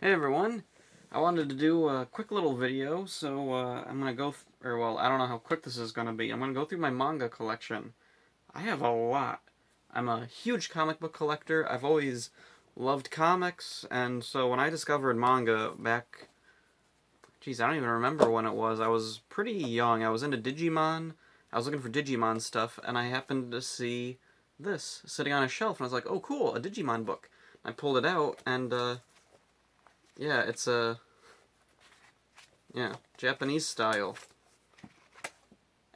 Hey everyone, I wanted to do a quick little video, so I'm gonna go, I don't know how quick this is gonna be. I'm gonna go through my manga collection. I have a lot. I'm a huge comic book collector. I've always loved comics, and so when I discovered manga back, geez, I don't even remember when it was. I was pretty young. I was into Digimon. I was looking for Digimon stuff, and I happened to see this sitting on a shelf, and I was like, oh cool, a Digimon book. I pulled it out, and yeah, it's a Japanese style.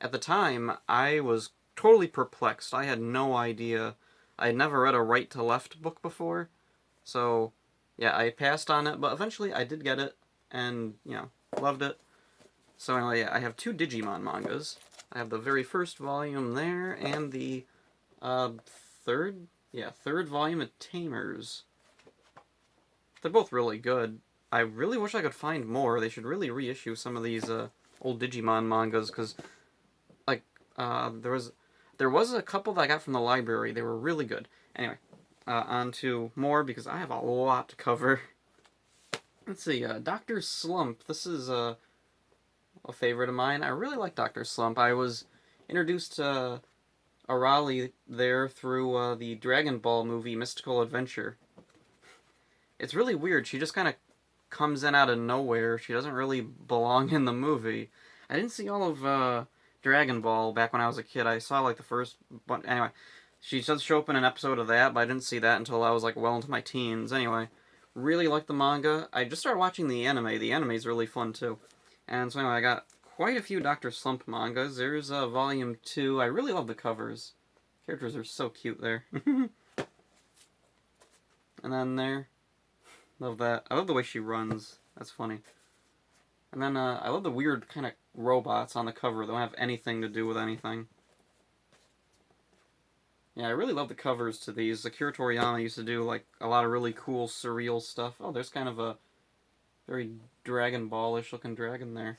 At the time, I was totally perplexed. I had no idea. I had never read a right to left book before. So, yeah, I passed on it, but eventually I did get it and, loved it. So, anyway, yeah, I have two Digimon mangas. I have the very first volume there and the uh, third, third volume of Tamers. They're both really good. I really wish I could find more. They should really reissue some of these old Digimon mangas because like there was a couple that I got from the library. They were really good. Anyway, on to more because I have a lot to cover. Let's see, Doctor Slump. This is a favorite of mine. I really like Doctor Slump. I was introduced to Arali there through the Dragon Ball movie Mystical Adventure. It's really weird. She just kind of comes in out of nowhere. She doesn't really belong in the movie. I didn't see all of Dragon Ball back when I was a kid. I saw like the first, but anyway, she does show up in an episode of that, but I didn't see that until I was like well into my teens. Anyway, really like the manga. I just started watching the anime. The anime is really fun too. And so anyway, I got quite a few Doctor Slump mangas. There's volume 2. I really love the covers. Characters are so cute there. And then there, love that. I love the way she runs. That's funny. And then I love the weird kind of robots on the cover. They don't have anything to do with anything. Yeah, I really love the covers to these. Akira Toriyama used to do like a lot of really cool surreal stuff. Oh, there's kind of a very Dragon Ball-ish looking dragon there.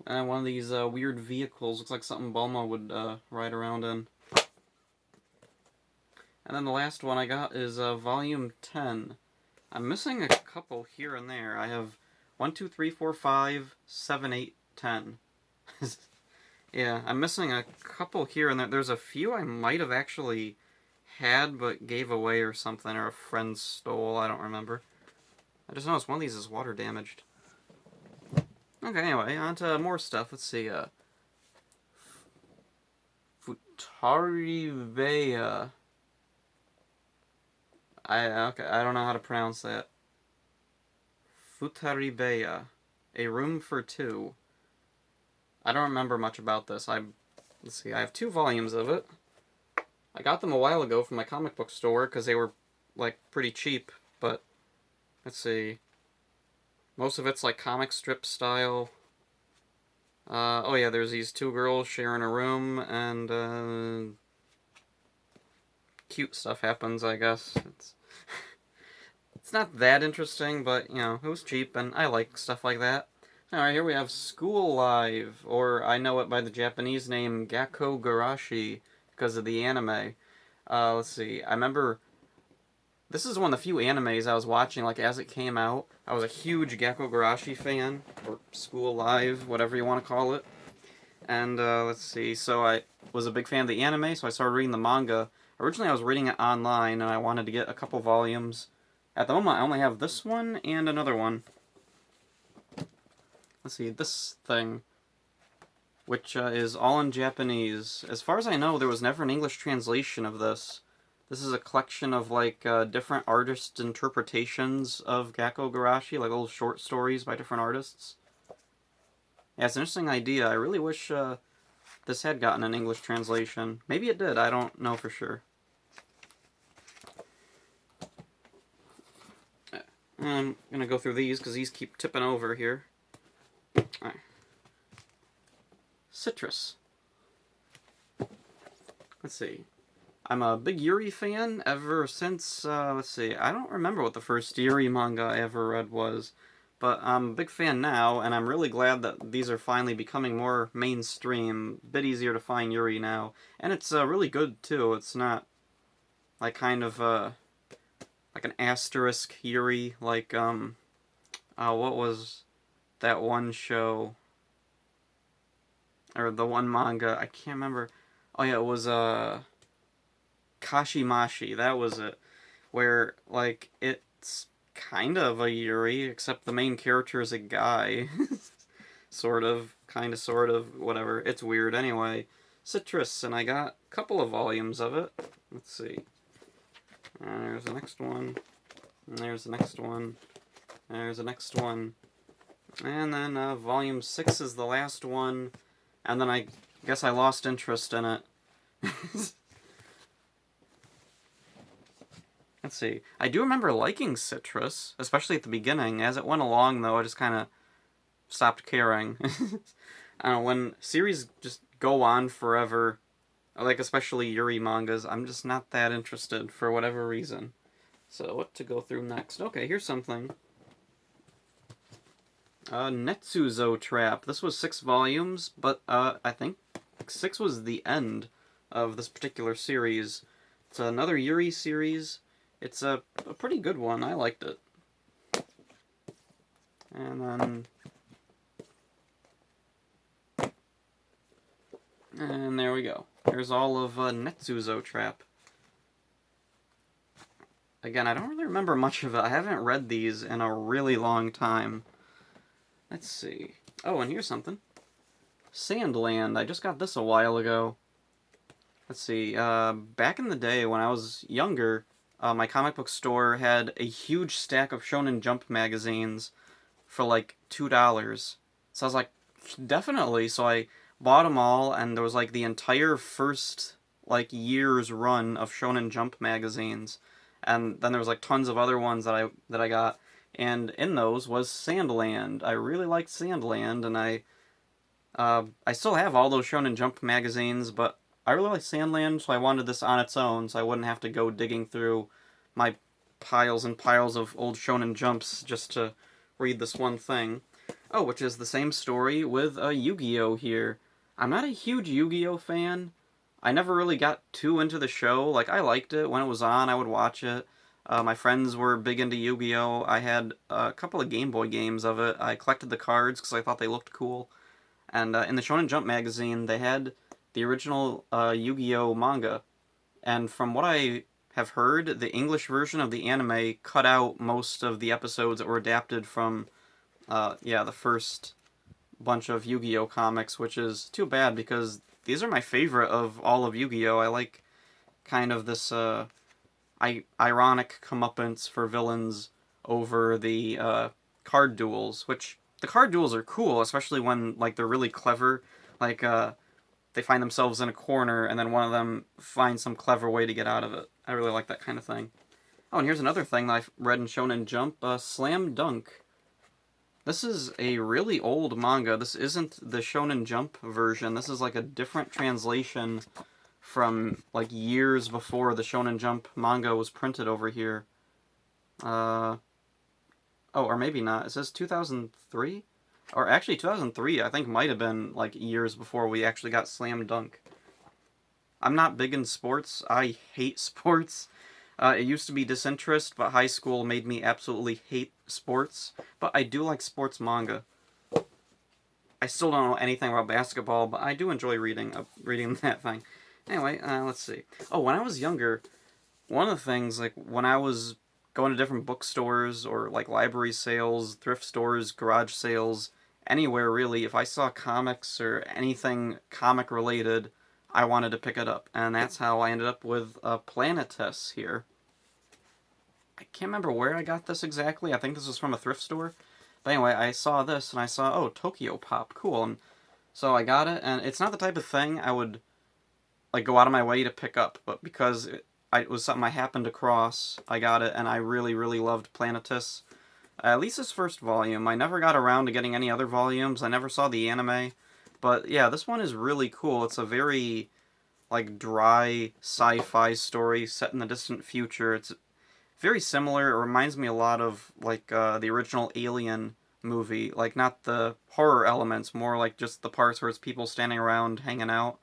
And one of these weird vehicles looks like something Bulma would ride around in. And then the last one I got is volume 10. I'm missing a couple here and there. I have 1, 2, 3, 4, 5, 7, 8, 10. Yeah, I'm missing a couple here and there. There's a few I might have actually had but gave away or something, or a friend stole. I don't remember. I just noticed one of these is water damaged. Okay, anyway, on to more stuff. Let's see. Futaribeya. I don't know how to pronounce that. Futaribeya. A Room for Two. I don't remember much about this. Let's see. I have 2 volumes of it. I got them a while ago from my comic book store because they were like pretty cheap. But let's see. Most of it's like comic strip style. Oh yeah, there's these 2 girls sharing a room, and cute stuff happens. I guess it's not that interesting, but it was cheap, and I like stuff like that. All right, here we have School Live, or I know it by the Japanese name Gakko Garashi because of the anime. Let's see. I remember this is one of the few animes I was watching like as it came out. I was a huge Gakko Garashi fan, or School Live, whatever you want to call it. And let's see. So I was a big fan of the anime, so I started reading the manga. Originally, I was reading it online, and I wanted to get a couple volumes. At the moment, I only have this one and another one. Let's see, this thing, which is all in Japanese. As far as I know, there was never an English translation of this. This is a collection of like different artists' interpretations of Gakko Garashi, like little short stories by different artists. Yeah, it's an interesting idea. I really wish this had gotten an English translation. Maybe it did. I don't know for sure. I'm gonna go through these because these keep tipping over here. Alright. Citrus. Let's see. I'm a big Yuri fan ever since, let's see, I don't remember what the first Yuri manga I ever read was, but I'm a big fan now, and I'm really glad that these are finally becoming more mainstream, a bit easier to find Yuri now, and it's really good too. It's not like kind of like an asterisk Yuri, like what was that one show or the one manga? I can't remember. Oh yeah, it was Kashimashi. That was it. Where like it's kind of a Yuri, except the main character is a guy. Sort of, kind of, sort of, whatever. It's weird anyway. Citrus, and I got a couple of volumes of it. Let's see. There's the next one. And there's the next one. There's the next one. And then volume 6 is the last one. And then I guess I lost interest in it. Let's see. I do remember liking Citrus, especially at the beginning. As it went along, though, I just kind of stopped caring. I don't know, when series just go on forever, like especially Yuri mangas, I'm just not that interested for whatever reason. So what to go through next? Okay, here's something. Netsuzo Trap. This was 6 volumes, but I think 6 was the end of this particular series. It's another Yuri series. It's a pretty good one. I liked it. And then... and there we go. There's all of Netsuzo Trap. Again, I don't really remember much of it. I haven't read these in a really long time. Let's see. Oh, and here's something. Sandland. I just got this a while ago. Let's see. Back in the day when I was younger, my comic book store had a huge stack of Shonen Jump magazines for like $2. So I was like, definitely. So I bought them all, and there was like the entire first like year's run of Shonen Jump magazines, and then there was like tons of other ones that I got, and in those was Sandland. I really liked Sandland, and I still have all those Shonen Jump magazines, but I really like Sandland, so I wanted this on its own, so I wouldn't have to go digging through my piles and piles of old Shonen Jumps just to read this one thing. Oh, which is the same story with Yu-Gi-Oh! Here. I'm not a huge Yu-Gi-Oh! Fan. I never really got too into the show. Like, I liked it. When it was on, I would watch it. My friends were big into Yu-Gi-Oh! I had a couple of Game Boy games of it. I collected the cards because I thought they looked cool. And in the Shonen Jump magazine, they had the original Yu-Gi-Oh! Manga. And from what I have heard, the English version of the anime cut out most of the episodes that were adapted from, the first bunch of Yu-Gi-Oh! Comics, which is too bad because these are my favorite of all of Yu-Gi-Oh! I like kind of this ironic comeuppance for villains over the card duels, which the card duels are cool, especially when like they're really clever. Like they find themselves in a corner and then one of them finds some clever way to get out of it. I really like that kind of thing. Oh, and here's another thing that I've read in Shonen Jump, Slam Dunk. This is a really old manga. This isn't the Shonen Jump version. This is like a different translation from like years before the Shonen Jump manga was printed over here. Oh, or maybe not. It says 2003? Or actually 2003 I think might have been like years before we actually got Slam Dunk. I'm not big in sports. I hate sports. It used to be disinterest, but high school made me absolutely hate sports. But I do like sports manga. I still don't know anything about basketball, but I do enjoy reading that thing. Anyway, let's see. Oh, when I was younger, one of the things, like, when I was going to different bookstores or, like, library sales, thrift stores, garage sales, anywhere really, if I saw comics or anything comic-related, I wanted to pick it up. And that's how I ended up with Planetes here. I can't remember where I got this exactly. I think this was from a thrift store. But anyway, I saw this, and I saw, oh, Tokyo Pop, cool. And so I got it, and it's not the type of thing I would like go out of my way to pick up, but because it was something I happened across, I got it, and I really, really loved Planetes. At least this first volume. I never got around to getting any other volumes. I never saw the anime. But yeah, this one is really cool. It's a very, like, dry sci-fi story set in the distant future. It's very similar. It reminds me a lot of, like, the original Alien movie. Like, not the horror elements, more like just the parts where it's people standing around hanging out.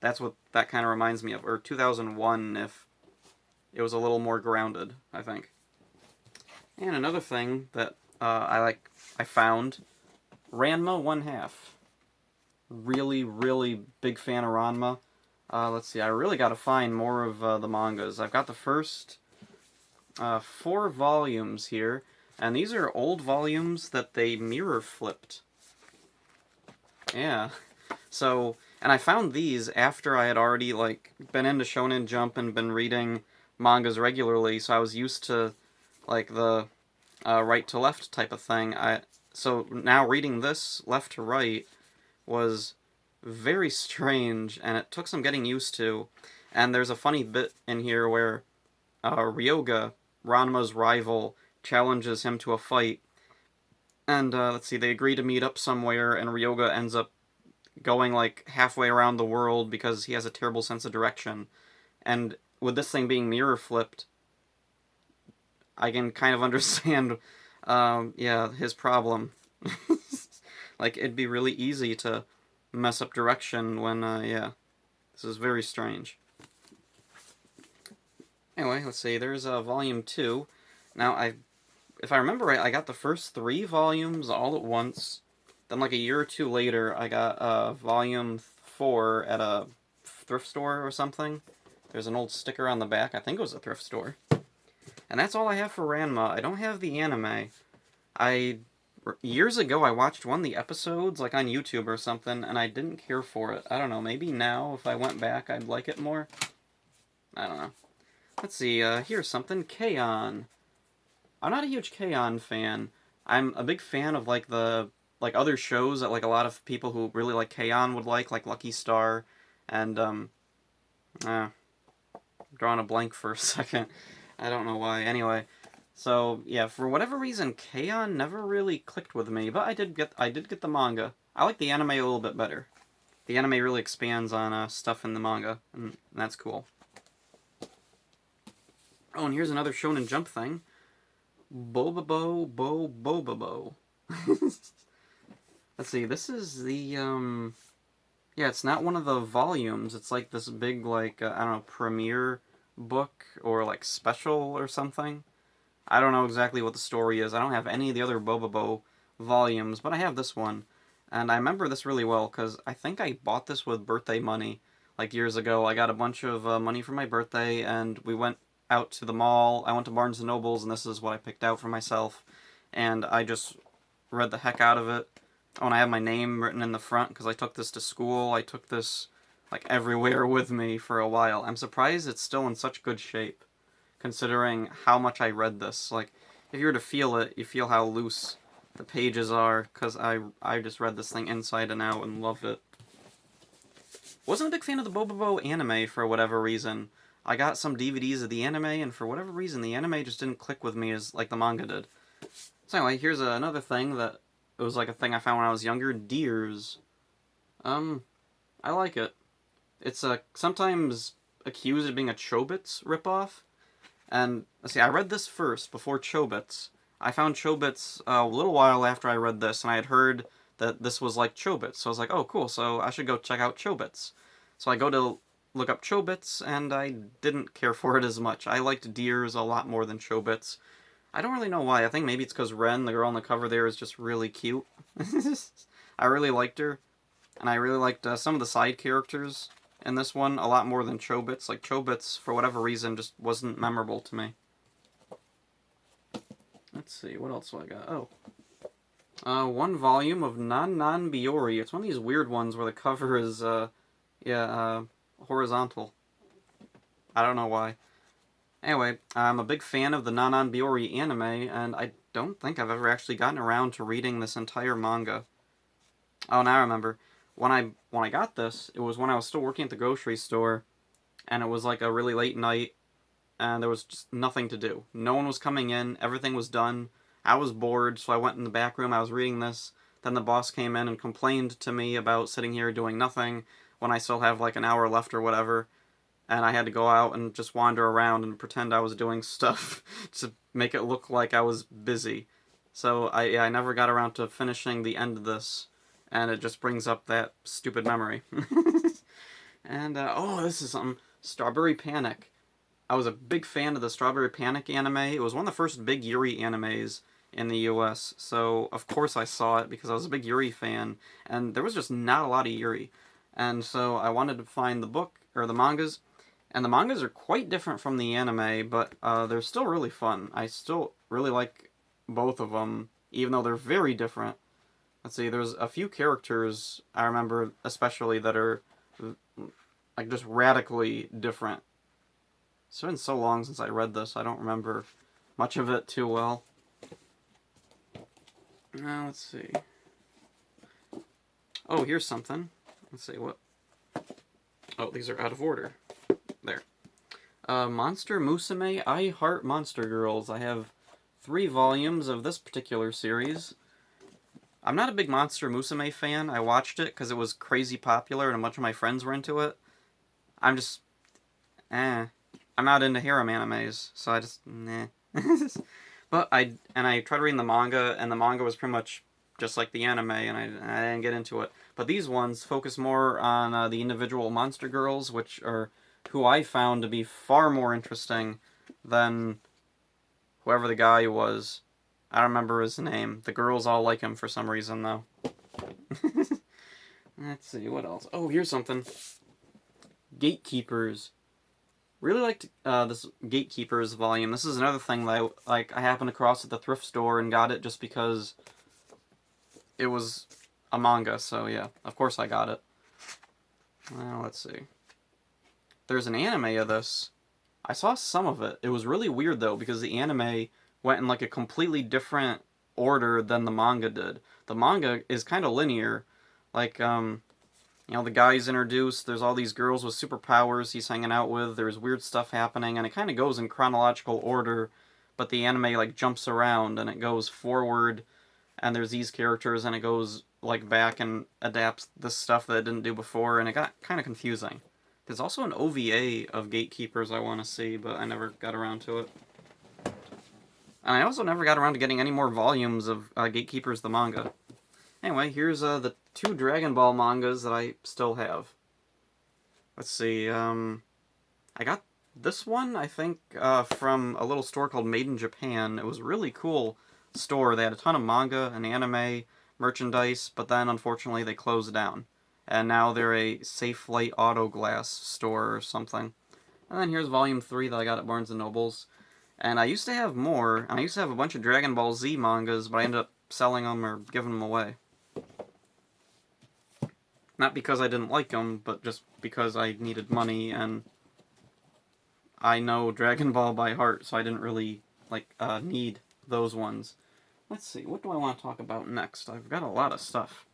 That's what that kind of reminds me of. Or 2001, if it was a little more grounded, I think. And another thing that I found, Ranma 1/2. Really, really big fan of Ranma. Let's see, I really got to find more of the mangas. I've got the first 4 volumes here, and these are old volumes that they mirror flipped. Yeah. So, and I found these after I had already, like, been into Shonen Jump and been reading mangas regularly, so I was used to, like, the right to left type of thing. So now reading this left to right was very strange, and it took some getting used to. And there's a funny bit in here where Ryoga, Ranma's rival, challenges him to a fight. And let's see, they agree to meet up somewhere, and Ryoga ends up going like halfway around the world because he has a terrible sense of direction. And with this thing being mirror flipped, I can kind of understand, yeah, his problem. Like, it'd be really easy to mess up direction when, yeah. This is very strange. Anyway, let's see, there's volume 2. Now, if I remember right, I got the first 3 volumes all at once. Then, like, a year or 2 later, I got volume 4 at a thrift store or something. There's an old sticker on the back. I think it was a thrift store. And that's all I have for Ranma. I don't have the anime. Years ago, I watched one of the episodes, like on YouTube or something, and I didn't care for it. I don't know, maybe now, if I went back, I'd like it more. I don't know. Let's see, here's something. K-On! I'm not a huge K-On fan. I'm a big fan of, like, other shows that, like, a lot of people who really like K-On would like Lucky Star, and, drawing a blank for a second. I don't know why. Anyway, so yeah, for whatever reason, K-On never really clicked with me, but I did get the manga. I like the anime a little bit better. The anime really expands on stuff in the manga, and that's cool. Oh, and here's another Shonen Jump thing. Bobabo Bo Bobabo. Let's see, this is the, yeah, it's not one of the volumes. It's like this big, like, I don't know, premiere book or, like, special or something. I don't know exactly what the story is. I don't have any of the other Bobobo volumes, but I have this one. And I remember this really well because I think I bought this with birthday money, like, years ago. I got a bunch of money for my birthday, and we went out to the mall. I went to Barnes & Noble's, and this is what I picked out for myself. And I just read the heck out of it. Oh, and I have my name written in the front because I took this to school. I took this, like, everywhere with me for a while. I'm surprised it's still in such good shape, considering how much I read this. Like, if you were to feel it, you feel how loose the pages are, because I just read this thing inside and out and loved it. Wasn't a big fan of the Bobobo anime for whatever reason. I got some DVDs of the anime, and for whatever reason, the anime just didn't click with me as like the manga did. So anyway, here's another thing that it was like a thing I found when I was younger. Deers. I like it. It's sometimes accused of being a Chobits ripoff. And let's see, I read this first before Chobits. I found Chobits a little while after I read this, and I had heard that this was like Chobits. So I was like, oh, cool, so I should go check out Chobits. So I go to look up Chobits, and I didn't care for it as much. I liked Deers a lot more than Chobits. I don't really know why. I think maybe it's because Ren, the girl on the cover there, is just really cute. I really liked her, and I really liked some of the side characters in this one a lot more than Chobits. Like, Chobits, for whatever reason, just wasn't memorable to me. Let's see, what else do I got? Oh. One volume of Non Biori. It's one of these weird ones where the cover is, horizontal. I don't know why. Anyway, I'm a big fan of the Non Biori anime, and I don't think I've ever actually gotten around to reading this entire manga. Oh, now I remember. When I got this, it was when I was still working at the grocery store, and it was like a really late night, and there was just nothing to do. No one was coming in, everything was done. I was bored, so I went in the back room, I was reading this. Then the boss came in and complained to me about sitting here doing nothing when I still have like an hour left or whatever. And I had to go out and just wander around and pretend I was doing stuff to make it look like I was busy. So I never got around to finishing the end of this, and it just brings up that stupid memory. And, oh, this is something. Strawberry Panic. I was a big fan of the Strawberry Panic anime. It was one of the first big Yuri animes in the US, so of course I saw it because I was a big Yuri fan, and there was just not a lot of Yuri. And so I wanted to find the book, or the mangas, and the mangas are quite different from the anime, but they're still really fun. I still really like both of them, even though they're very different. Let's see, there's a few characters I remember especially that are like just radically different. It's been so long since I read this, I don't remember much of it too well. Now, let's see. Oh, here's something. Let's see, what? Oh, these are out of order. There. Monster Musume, I Heart Monster Girls. I have 3 volumes of this particular series. I'm not a big Monster Musume fan. I watched it because it was crazy popular and a bunch of my friends were into it. I'm just... I'm not into harem animes, so I just... But I tried reading the manga, and the manga was pretty much just like the anime, and I didn't get into it. But these ones focus more on the individual monster girls, which are who I found to be far more interesting than whoever the guy was. I don't remember his name. The girls all like him for some reason, though. Let's see, what else? Oh, here's something. Gatekeepers. Really liked this Gatekeepers volume. This is another thing that I happened across at the thrift store and got it just because it was a manga, so yeah, of course I got it. Well, let's see. There's an anime of this. I saw some of it. It was really weird, though, because the anime went in like a completely different order than the manga did. The manga is kind of linear. Like, you know, the guy's introduced, there's all these girls with superpowers he's hanging out with, there's weird stuff happening, and it kind of goes in chronological order, but the anime, like, jumps around, and it goes forward, and there's these characters, and it goes, like, back and adapts the stuff that it didn't do before, and it got kind of confusing. There's also an OVA of Gatekeepers I want to see, but I never got around to it. And I also never got around to getting any more volumes of Gatekeepers the manga. Anyway, here's the 2 Dragon Ball mangas that I still have. Let's see, I got this one, I think, from a little store called Made in Japan. It was a really cool store. They had a ton of manga and anime merchandise, but then, unfortunately, they closed down. And now they're a Safe Light Auto Glass store or something. And then here's Volume 3 that I got at Barnes & Noble's. And I used to have more. I used to have a bunch of Dragon Ball Z mangas, but I ended up selling them or giving them away. Not because I didn't like them, but just because I needed money, and I know Dragon Ball by heart, so I didn't really, need those ones. Let's see, what do I want to talk about next? I've got a lot of stuff.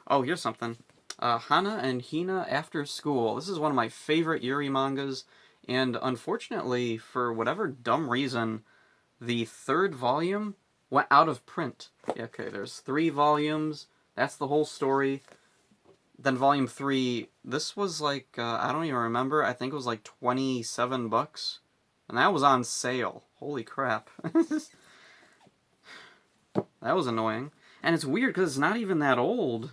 Oh, here's something. Hana and Hina After School. This is one of my favorite Yuri mangas, and unfortunately, for whatever dumb reason, the 3rd volume went out of print. Yeah, okay, there's 3 volumes, that's the whole story. Then Volume 3, this was like, I don't even remember, I think it was like $27. And that was on sale. Holy crap. That was annoying. And it's weird because it's not even that old.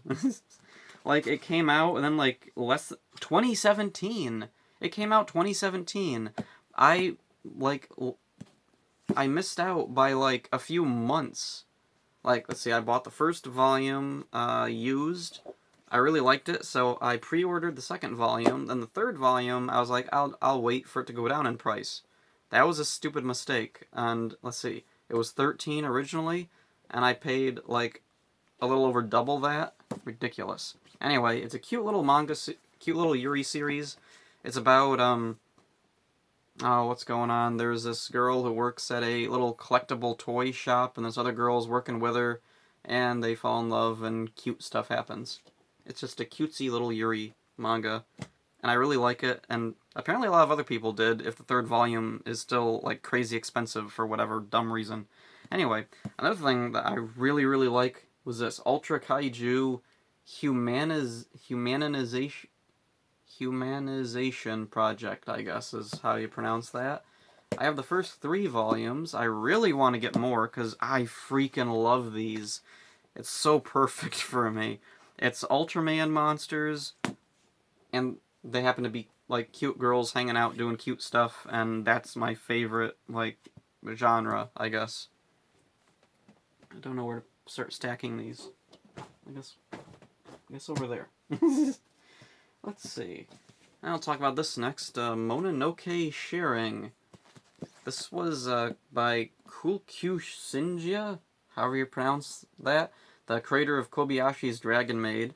Like, it came out and then, 2017. It came out 2017. I missed out by, a few months. Let's see, I bought the 1st volume, used. I really liked it, so I pre-ordered the 2nd volume. Then the 3rd volume, I was like, I'll wait for it to go down in price. That was a stupid mistake. And let's see, it was $13 originally, and I paid a little over double that. Ridiculous. Anyway, it's a cute little manga, cute little Yuri series. It's about what's going on? There's this girl who works at a little collectible toy shop, and this other girl's working with her, and they fall in love, and cute stuff happens. It's just a cutesy little Yuri manga, and I really like it, and apparently a lot of other people did, if the 3rd volume is still, crazy expensive for whatever dumb reason. Anyway, another thing that I really, really like was this Ultra Kaiju Humanization Project, I guess is how you pronounce that. I have the first 3 volumes. I really want to get more, because I freaking love these. It's so perfect for me. It's Ultraman monsters, and they happen to be like cute girls hanging out doing cute stuff, and that's my favorite like genre, I guess. I don't know where to start stacking these. I guess over there. Let's see. I'll talk about this next. Mononoke Sharing. This was by Kulkyu Shinja, however you pronounce that, the creator of Kobayashi's Dragon Maid.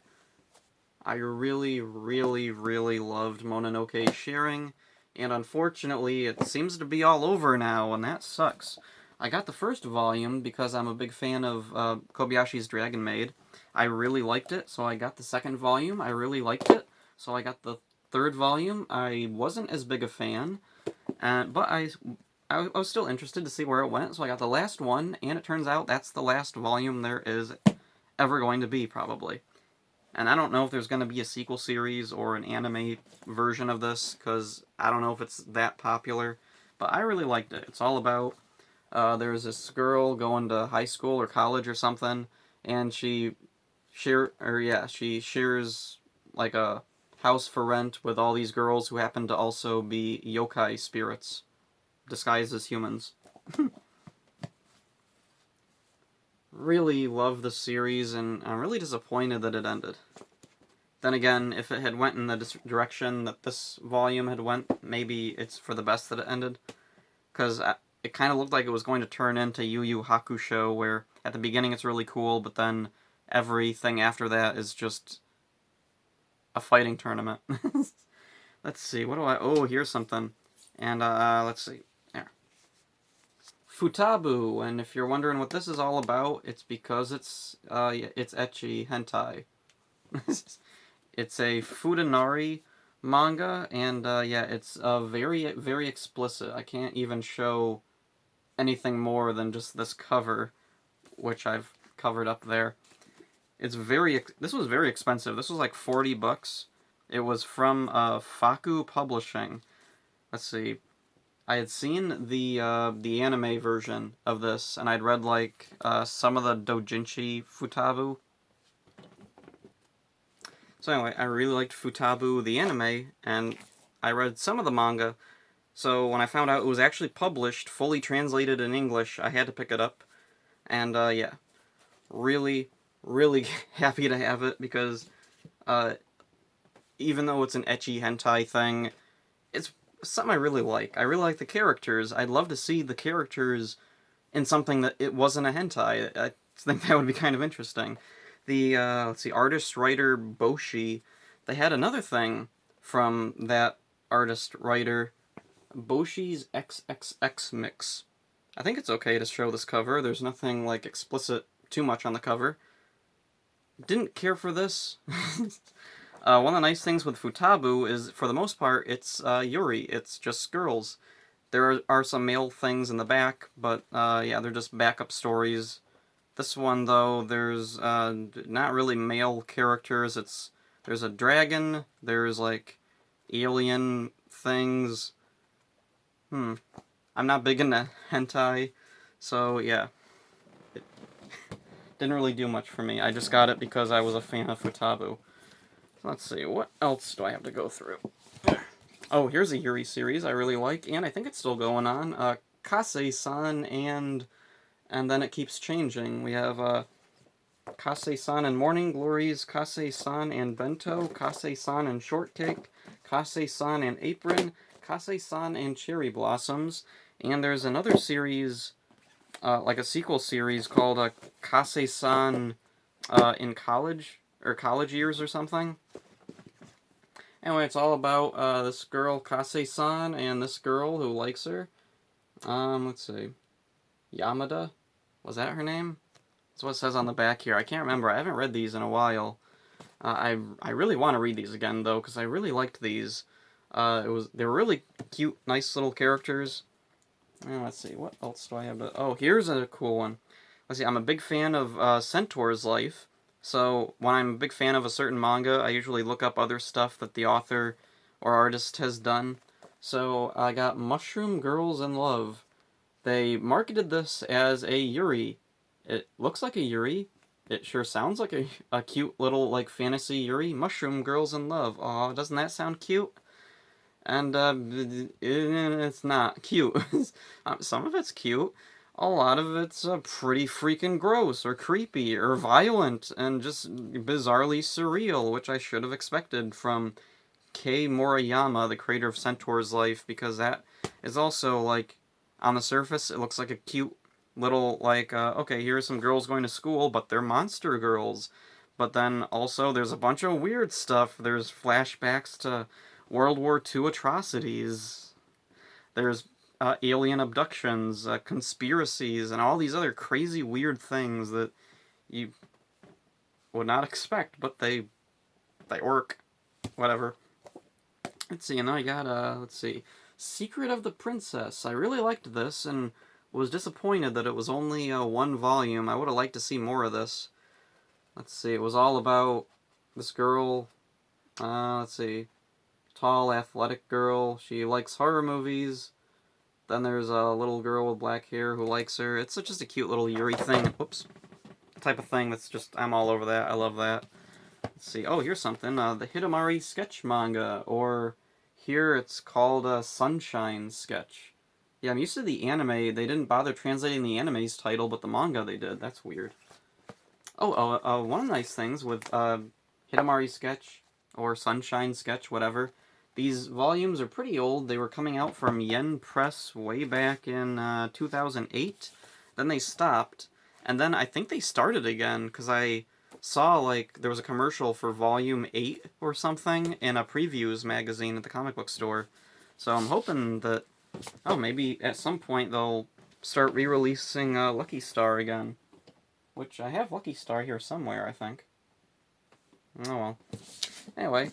I really, really, really loved Mononoke Sharing, and unfortunately it seems to be all over now, and that sucks. I got the first volume because I'm a big fan of Kobayashi's Dragon Maid. I really liked it, so I got the second volume. I really liked it, so I got the third volume. I wasn't as big a fan, but I was still interested to see where it went, so I got the last one, and it turns out that's the last volume there is ever going to be, probably. And I don't know if there's going to be a sequel series or an anime version of this, because I don't know if it's that popular, but I really liked it. It's all about, there's this girl going to high school or college or something, and she shares, like, a house for rent with all these girls who happen to also be yokai spirits, disguised as humans. Really love the series, and I'm really disappointed that it ended. Then again, if it had went in the direction that this volume had went, maybe it's for the best that it ended. Because it kind of looked like it was going to turn into Yu Yu Hakusho, where at the beginning it's really cool, but then everything after that is just a fighting tournament. Let's see, what do I... Oh, here's something. And, let's see. There. Futabu, and if you're wondering what this is all about, it's because it's ecchi hentai. It's a Futanari manga, and it's very, very explicit. I can't even show anything more than just this cover, which I've covered up there. This was very expensive. This was like $40. It was from Faku Publishing. Let's see. I had seen the anime version of this, and I'd read like some of the doujinshi Futabu. So anyway, I really liked Futabu, the anime, and I read some of the manga. So when I found out it was actually published, fully translated in English, I had to pick it up. And really, really happy to have it, because even though it's an ecchi hentai thing, it's something I really like. I really like the characters. I'd love to see the characters in something that it wasn't a hentai. I think that would be kind of interesting. The, artist-writer Boshi, they had another thing from that artist-writer, Boshi's XXX Mix. I think it's okay to show this cover. There's nothing, like, explicit too much on the cover. Didn't care for this. One of the nice things with Futabu is, for the most part, it's Yuri. It's just girls. There are some male things in the back, but they're just backup stories. This one, though, there's not really male characters. There's a dragon, there's, like, alien things. I'm not big into hentai, so, yeah. It didn't really do much for me. I just got it because I was a fan of Futabu. Let's see, what else do I have to go through? Oh, here's a Yuri series I really like, and I think it's still going on. Kase-san and then it keeps changing. We have Kase-san and Morning Glories, Kase-san and Bento, Kase-san and Shortcake, Kase-san and Apron, Kase-san and Cherry Blossoms, and there's another series, like a sequel series called Kase-san in College, or College Years or something. Anyway, it's all about this girl, Kase-san, and this girl who likes her. Let's see. Yamada? Was that her name? That's what it says on the back here. I can't remember. I haven't read these in a while. I really want to read these again, though, because I really liked these. They were really cute, nice little characters. Let's see, what else do I have? Oh, here's a cool one. Let's see, I'm a big fan of Centaur's Life. So, when I'm a big fan of a certain manga, I usually look up other stuff that the author or artist has done. So, I got Mushroom Girls in Love. They marketed this as a Yuri. It looks like a Yuri. It sure sounds like a cute little, like, fantasy Yuri. Mushroom Girls in Love. Aw, doesn't that sound cute? And it's not cute. Some of it's cute. A lot of it's pretty freaking gross or creepy or violent and just bizarrely surreal, which I should have expected from Kei Moriyama, the creator of Centaur's Life, because that is also, like, on the surface, it looks like a cute little, like, okay, here's some girls going to school, but they're monster girls. But then also, there's a bunch of weird stuff. There's flashbacks to World War II atrocities. There's alien abductions, conspiracies, and all these other crazy, weird things that you would not expect, but they work. Whatever. Let's see, and then I got, let's see, Secret of the Princess. I really liked this, and was disappointed that it was only one volume. I would have liked to see more of this. Let's see, it was all about this girl, let's see, tall, athletic girl. She likes horror movies. Then there's a little girl with black hair who likes her. It's just a cute little Yuri thing. Whoops. Type of thing that's just, I'm all over that. I love that. Let's see. Oh, here's something. The Hidamari sketch manga, or here it's called a Sunshine sketch. Yeah, I'm used to the anime. They didn't bother translating the anime's title, but the manga they did. That's weird. Oh, one of the nice things with Hidamari sketch, or Sunshine sketch, whatever, these volumes are pretty old. They were coming out from Yen Press way back in 2008. Then they stopped, and then I think they started again, because I saw, like, there was a commercial for Volume 8 or something in a previews magazine at the comic book store. So I'm hoping that, oh, maybe at some point they'll start re-releasing Lucky Star again. Which, I have Lucky Star here somewhere, I think. Oh well. Anyway,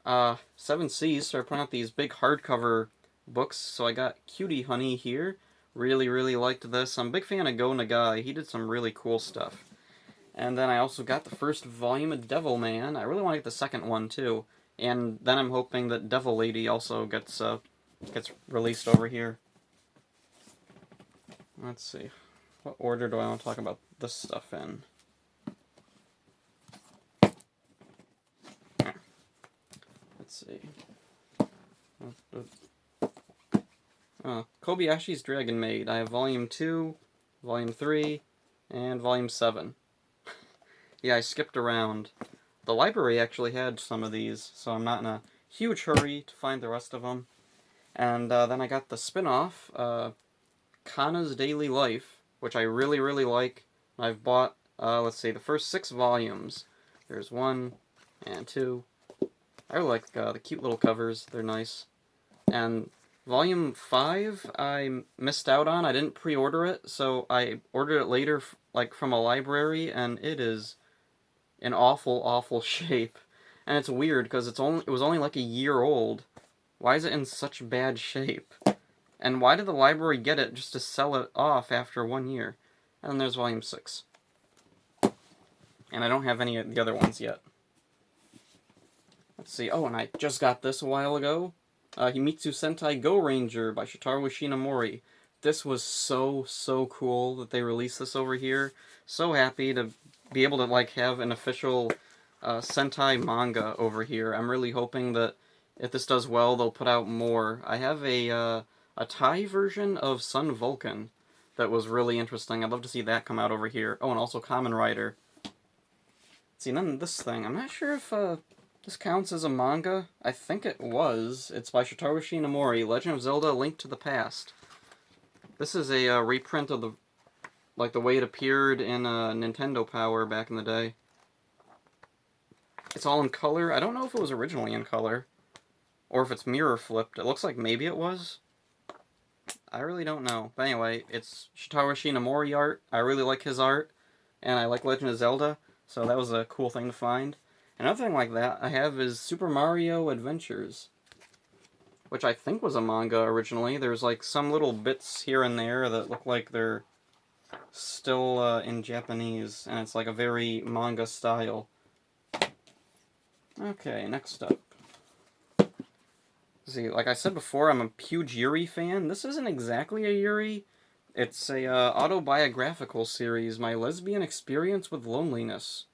7Seas started putting out these big hardcover books, so I got Cutie Honey here. Really, really liked this. I'm a big fan of Go Nagai. He did some really cool stuff. And then I also got the first volume of Devilman. I really want to get the second one, too. And then I'm hoping that Devil Lady also gets released over here. Let's see. What order do I want to talk about this stuff in? Let's see. Kobayashi's Dragon Maid. I have Volume 2, Volume 3, and Volume 7. Yeah, I skipped around. The library actually had some of these, so I'm not in a huge hurry to find the rest of them. And then I got the spin-off, Kana's Daily Life, which I really, really like. I've bought, let's see, the first 6 volumes. There's 1 and 2. I really like the cute little covers. They're nice. And Volume 5, I missed out on. I didn't pre-order it, so I ordered it later, like, from a library, and it is in awful, awful shape. And it's weird, because it was only like a year old. Why is it in such bad shape? And why did the library get it just to sell it off after 1 year? And then there's Volume 6. And I don't have any of the other ones yet. Let's see. Oh, and I just got this a while ago. Himitsu Sentai Go Ranger by Shitaro Ishinomori. This was so, so cool that they released this over here. So happy to be able to, like, have an official Sentai manga over here. I'm really hoping that if this does well, they'll put out more. I have a Thai version of Sun Vulcan that was really interesting. I'd love to see that come out over here. Oh, and also Kamen Rider. See, and then this thing. I'm not sure if this counts as a manga. I think it was. It's by Shitaro Ishinomori, Legend of Zelda: Link to the Past. This is a reprint of the way it appeared in Nintendo Power back in the day. It's all in color. I don't know if it was originally in color, or if it's mirror flipped. It looks like maybe it was. I really don't know. But anyway, it's Shitaro Ishinomori art. I really like his art, and I like Legend of Zelda, so that was a cool thing to find. Another thing like that I have is Super Mario Adventures, which I think was a manga originally. There's like some little bits here and there that look like they're still in Japanese, and it's like a very manga style. Okay, next up. See, like I said before, I'm a huge Yuri fan. This isn't exactly a Yuri. It's a autobiographical series, My Lesbian Experience with Loneliness.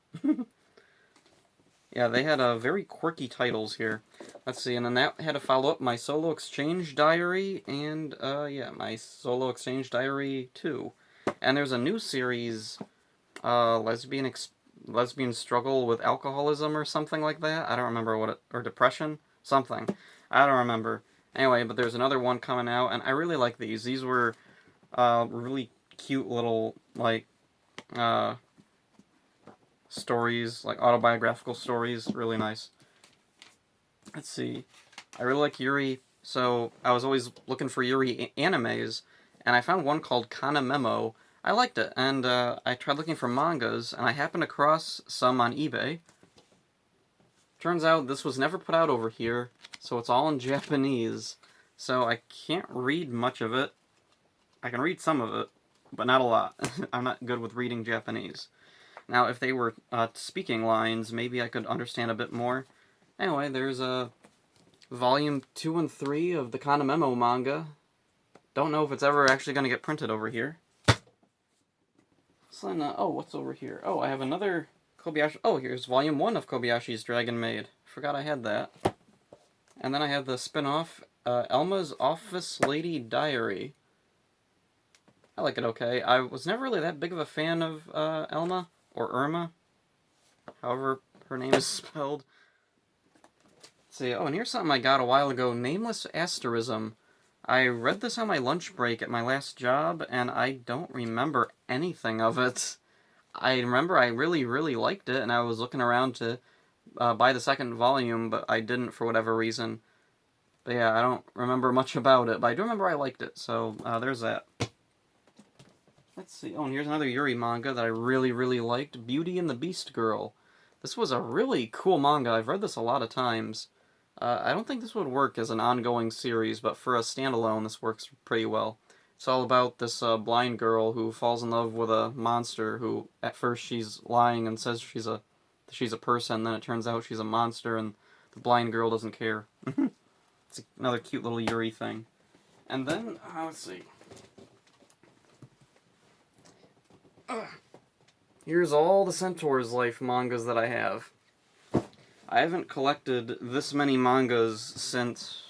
Yeah, they had very quirky titles here. Let's see, and then that had to follow up my Solo Exchange Diary and, yeah, my Solo Exchange Diary 2. And there's a new series, Lesbian Struggle with Alcoholism or something like that. I don't remember or depression? Something. I don't remember. Anyway, but there's another one coming out, and I really like these. These were, really cute little, like, stories, like autobiographical stories. Really nice. Let's see. I really like Yuri, so I was always looking for Yuri animes, and I found one called Kana Memo. I liked it, and I tried looking for mangas, and I happened across some on eBay. Turns out this was never put out over here, so it's all in Japanese. So I can't read much of it. I can read some of it, but not a lot. I'm not good with reading Japanese. Now, if they were speaking lines, maybe I could understand a bit more. Anyway, there's volume 2 and 3 of the Kana Memo manga. Don't know if it's ever actually going to get printed over here. So then, oh, what's over here? Oh, I have another Kobayashi. Oh, here's volume 1 of Kobayashi's Dragon Maid. Forgot I had that. And then I have the spin-off, Elma's Office Lady Diary. I like it okay. I was never really that big of a fan of Elma, or Irma, however her name is spelled. Let's see, oh, and here's something I got a while ago, Nameless Asterism. I read this on my lunch break at my last job, and I don't remember anything of it. I remember I really, really liked it, and I was looking around to buy the second volume, but I didn't for whatever reason. But yeah, I don't remember much about it, but I do remember I liked it, so there's that. Let's see. Oh, and here's another Yuri manga that I really, really liked, Beauty and the Beast Girl. This was a really cool manga. I've read this a lot of times. I don't think this would work as an ongoing series, but for a standalone, this works pretty well. It's all about this blind girl who falls in love with a monster who, at first, she's lying and says she's a person, then it turns out she's a monster, and the blind girl doesn't care. It's another cute little Yuri thing. And then, let's see. Here's all the Centaur's Life mangas that I have. I haven't collected this many mangas since,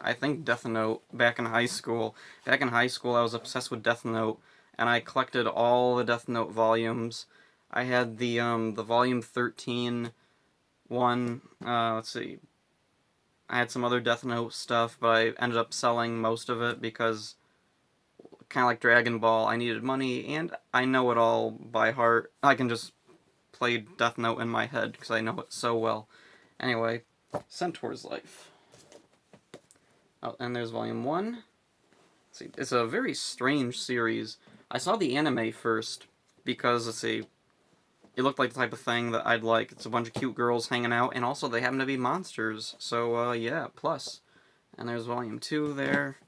I think, Death Note back in high school. Back in high school, I was obsessed with Death Note, and I collected all the Death Note volumes. I had the volume 13 one. Let's see. I had some other Death Note stuff, but I ended up selling most of it because, kind of like Dragon Ball, I needed money, and I know it all by heart. I can just play Death Note in my head because I know it so well. Anyway, Centaur's Life. Oh, and there's volume 1. Let's see, it's a very strange series. I saw the anime first because, let's see, it looked like the type of thing that I'd like. It's a bunch of cute girls hanging out, and also they happen to be monsters. So, yeah, plus. And there's volume 2 there.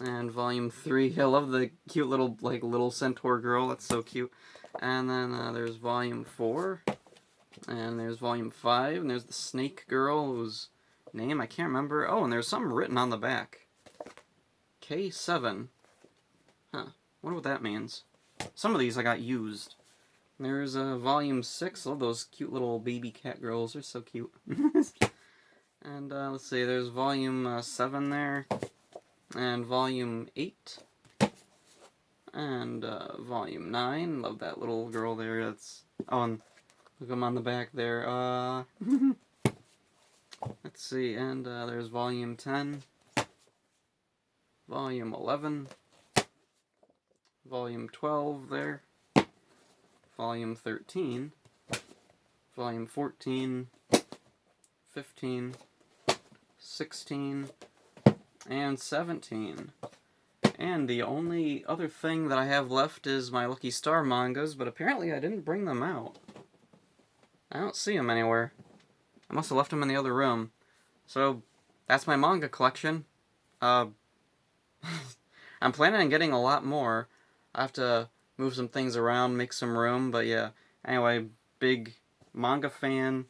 And volume 3, I love the cute little centaur girl, that's so cute. And then there's volume 4, and there's volume 5, and there's the snake girl whose name I can't remember. Oh, and there's something written on the back. K7. Huh, wonder what that means. Some of these I got used. And there's volume 6, love those cute little baby cat girls, they're so cute. And let's see, there's volume 7 there. And volume 8, and volume 9, love that little girl there, that's, oh, and look them on the back there, let's see, and there's volume 10, volume 11, volume 12 there, volume 13, volume 14, 15, 16, and 17. And the only other thing that I have left is my Lucky Star mangas, but apparently I didn't bring them out. I don't see them anywhere. I must have left them in the other room. So, that's my manga collection. I'm planning on getting a lot more. I have to move some things around, make some room, but yeah. Anyway, big manga fan.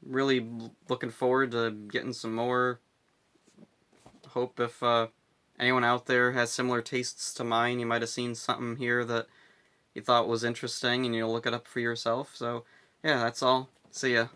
Really looking forward to getting some more. Hope if anyone out there has similar tastes to mine, you might have seen something here that you thought was interesting and you'll look it up for yourself. So, yeah, that's all. See ya.